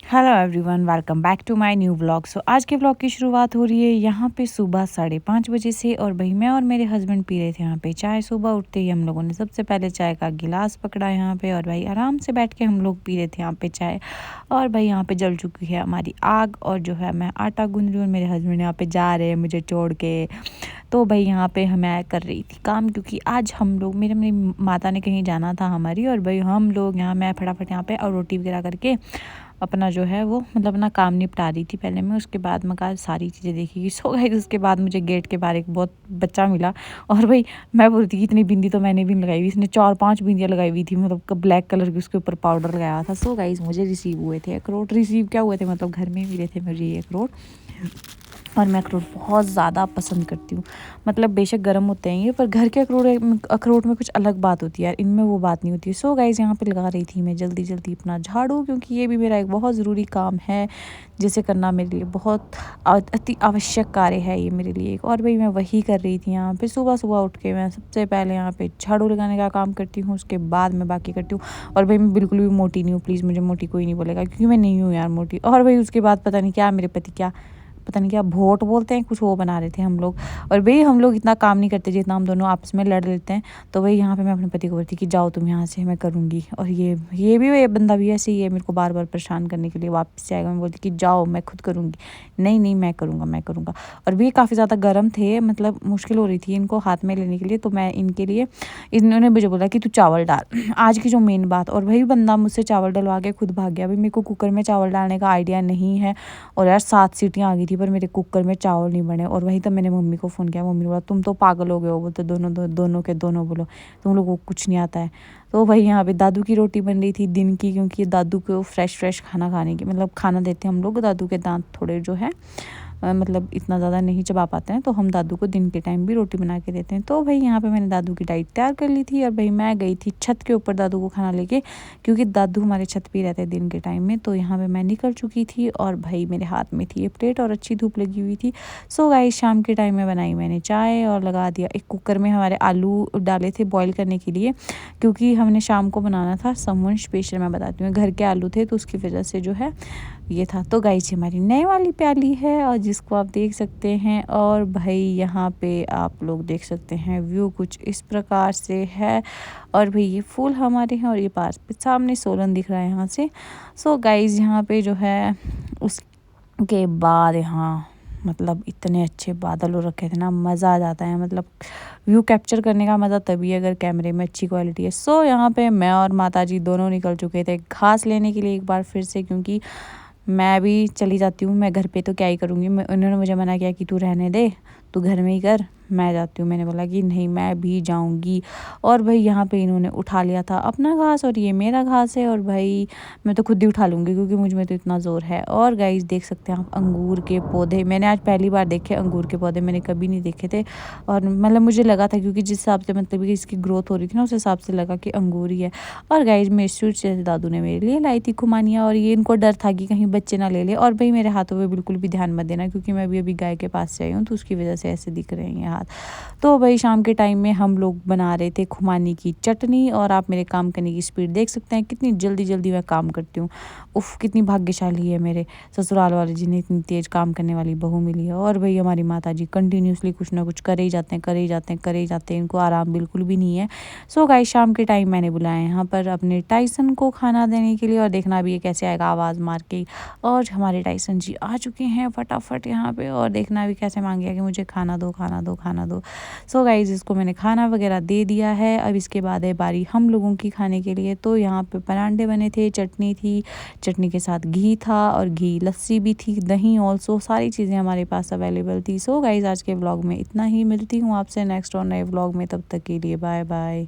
Hello everyone, welcome back to my new vlog. So आज के vlog की शुरुआत हो रही है यहाँ पे सुबह 5:30 बजे से। और भाई मैं और मेरे हस्बैंड पी रहे थे यहाँ पे चाय। सुबह उठते ही हम लोगों ने सबसे पहले चाय का गिलास पकड़ा यहाँ पे, और भाई आराम से बैठ के हम लोग पी रहे थे यहाँ पे चाय। और भाई यहाँ पे जल चुकी है हमारी आग, और जो है मैं आटा गूंद रही हूँ और मेरे हस्बैंड यहाँ पे जा रहे हैं मुझे छोड़ के। तो भाई यहाँ पे मैं कर रही थी काम, क्योंकि आज हम लोग मेरी माता ने कहीं जाना था हमारी, और भाई हम लोग यहाँ मैं फटाफट यहाँ पे और रोटी वगैरह करके अपना जो है वो मतलब अपना काम निपटा रही थी पहले मैं। उसके बाद मैं कहा सारी चीज़ें देखी। सो गाइस उसके बाद मुझे गेट के बाहर एक बहुत बच्चा मिला, और भाई मैं बोलती कि इतनी बिंदी तो मैंने भी नहीं लगाई हुई, इसने 4-5 बिंदियाँ लगाई हुई थी, मतलब ब्लैक कलर की, उसके ऊपर पाउडर लगाया था। सो गाइस मुझे रिसीव हुए थे अखरोट। रिसीव क्या हुए थे, मतलब घर में मिले थे मुझे ये अखरोट। और मैं अखरोट बहुत ज़्यादा पसंद करती हूँ। मतलब बेशक गर्म होते हैं ये, पर घर के अखरोट में कुछ अलग बात होती है यार, इनमें वो बात नहीं होती है। सो गाइस यहाँ पे लगा रही थी मैं जल्दी जल्दी अपना झाड़ू, क्योंकि ये भी मेरा एक बहुत ज़रूरी काम है जिसे करना मेरे लिए बहुत अति आवश्यक कार्य है ये मेरे लिए। और भाई मैं वही कर रही थी यहाँ पे। सुबह सुबह उठ के मैं सबसे पहले यहाँ पे झाड़ू लगाने का काम करती हूँ, उसके बाद मैं बाकी करती हूँ। और भाई मैं बिल्कुल भी मोटी नहीं हूँ, प्लीज़ मुझे मोटी कोई नहीं बोलेगा, क्योंकि मैं नहीं हूँ यार मोटी। और भाई उसके बाद पता नहीं क्या मेरे पति क्या पता नहीं क्या भोट बोलते हैं, कुछ वो बना रहे थे हम लोग। और भाई हम लोग इतना काम नहीं करते जितना हम दोनों आपस में लड़ लेते हैं। तो भाई यहाँ पे मैं अपने पति को बोलती कि जाओ तुम यहाँ से, मैं करूँगी। और ये बंदा भी ऐसे ही है, मेरे को बार बार परेशान करने के लिए वापस जाएगा। मैं बोलती कि जाओ मैं खुद करूँगी। नहीं मैं करूँगा। और भी काफ़ी ज़्यादा गर्म थे, मतलब मुश्किल हो रही थी इनको हाथ में लेने के लिए। तो मैं इनके लिए इन्होंने मुझे बोला कि तू चावल डाल। आज की जो मेन बात, और भाई बंदा मुझसे चावल डलवा के खुद भाग गया। भाई मेरे को कुकर में चावल डालने का आइडिया नहीं है, और यार 7 सीटियाँ आ गई थी पर मेरे कुकर में चावल नहीं बने। और वहीं तब मैंने मम्मी को फ़ोन किया। मम्मी ने बोला तुम तो पागल हो गए हो, बोलते दोनों के दोनों बोलो, तुम लोगों को कुछ नहीं आता है। तो भाई यहाँ पे दादू की रोटी बन रही थी दिन की, क्योंकि दादू को फ्रेश खाना खाने की मतलब खाना देते हैं हम लोग। दादू के दांत थोड़े जो है मतलब इतना ज़्यादा नहीं चबा पाते हैं, तो हम दादू को दिन के टाइम भी रोटी बना के देते हैं। तो भाई यहाँ पे मैंने दादू की डाइट तैयार कर ली थी, और भाई मैं गई थी छत के ऊपर दादू को खाना लेके, क्योंकि दादू हमारे छत पे ही रहते हैं दिन के टाइम में। तो यहाँ पे मैं निकल चुकी थी, और भाई मेरे हाथ में थी ये प्लेट, और अच्छी धूप लगी हुई थी। सो गाइस शाम के टाइम में बनाई मैंने चाय, और लगा दिया एक कुकर में हमारे आलू डाले थे बॉईल करने के लिए, क्योंकि हमने शाम को बनाना था समवन स्पेशल। मैं बताती हूँ, घर के आलू थे तो उसकी वजह से जो है ये था। तो गाइस ये हमारी नए वाली प्याली है, और जिसको आप देख सकते हैं। और भाई यहाँ पे आप लोग देख सकते हैं व्यू कुछ इस प्रकार से है। और भाई ये फूल हमारे हैं, और ये पास पे सामने सोलन दिख रहा है यहाँ से। सो गाइस यहाँ पे जो है उसके बाद यहाँ मतलब इतने अच्छे बादल हो रखे थे ना, मज़ा आ जाता है। मतलब व्यू कैप्चर करने का मज़ा तभी अगर कैमरे में अच्छी क्वालिटी है। सो यहाँ पे मैं और माताजी दोनों निकल चुके थे घास लेने के लिए एक बार फिर से, क्योंकि मैं भी चली जाती हूँ, मैं घर पे तो क्या ही करूँगी। उन्होंने मुझे मना किया कि तू रहने दे, तू घर में ही कर, मैं जाती हूँ। मैंने बोला कि नहीं मैं भी जाऊँगी। और भाई यहाँ पे इन्होंने उठा लिया था अपना घास, और ये मेरा घास है, और भाई मैं तो खुद ही उठा लूँगी क्योंकि मुझ में तो इतना ज़ोर है। और गाइस देख सकते हैं आप अंगूर के पौधे, मैंने आज पहली बार देखे अंगूर के पौधे, मैंने कभी नहीं देखे थे। और मतलब मुझे लगा था, क्योंकि जिस हिसाब से मतलब कि इसकी ग्रोथ हो रही थी ना, उस हिसाब से लगा कि अंगूर ही है। और गाइस मेरे स्वीट से दादू ने मेरे लिए लाई थी खुमानियाँ, और ये इनको डर था कि कहीं बच्चे ना ले ले। और भाई मेरे हाथों पे बिल्कुल भी ध्यान मत देना, क्योंकि मैं अभी गाय के पास से आई हूँ, तो उसकी वजह से ऐसे दिख रहे हैं हाथ। तो भाई शाम के टाइम में हम लोग बना रहे थे खुमानी की चटनी, और आप मेरे काम करने की स्पीड देख सकते हैं कितनी जल्दी जल्दी मैं काम करती हूँ। उफ़ कितनी भाग्यशाली है मेरे ससुराल वाले जिन्हें इतनी तेज़ काम करने वाली बहू मिली है। और भाई हमारी माता जी कंटिन्यूसली कुछ ना कुछ करे ही जाते हैं, इनको आराम बिल्कुल भी नहीं है। सो गाइस शाम के टाइम मैंने बुलाया यहाँ पर अपने टाइसन को खाना देने के लिए, और देखना भी ये कैसे आएगा आवाज़ मार के। और हमारे टाइसन जी आ चुके हैं फटाफट यहाँ पे, और देखना भी कैसे मांगेगा कि मुझे खाना दो। सो गाइस इसको मैंने खाना वगैरह दे दिया है। अब इसके बाद है बारी हम लोगों की खाने के लिए। तो यहाँ पे परांठे बने थे, चटनी थी, चटनी के साथ घी था, और घी लस्सी भी थी, दही ऑल्सो, सारी चीज़ें हमारे पास अवेलेबल थी। सो गाइस आज के व्लॉग में इतना ही, मिलती हूँ आपसे नेक्स्ट और नए व्लॉग में, तब तक के लिए बाय बाय।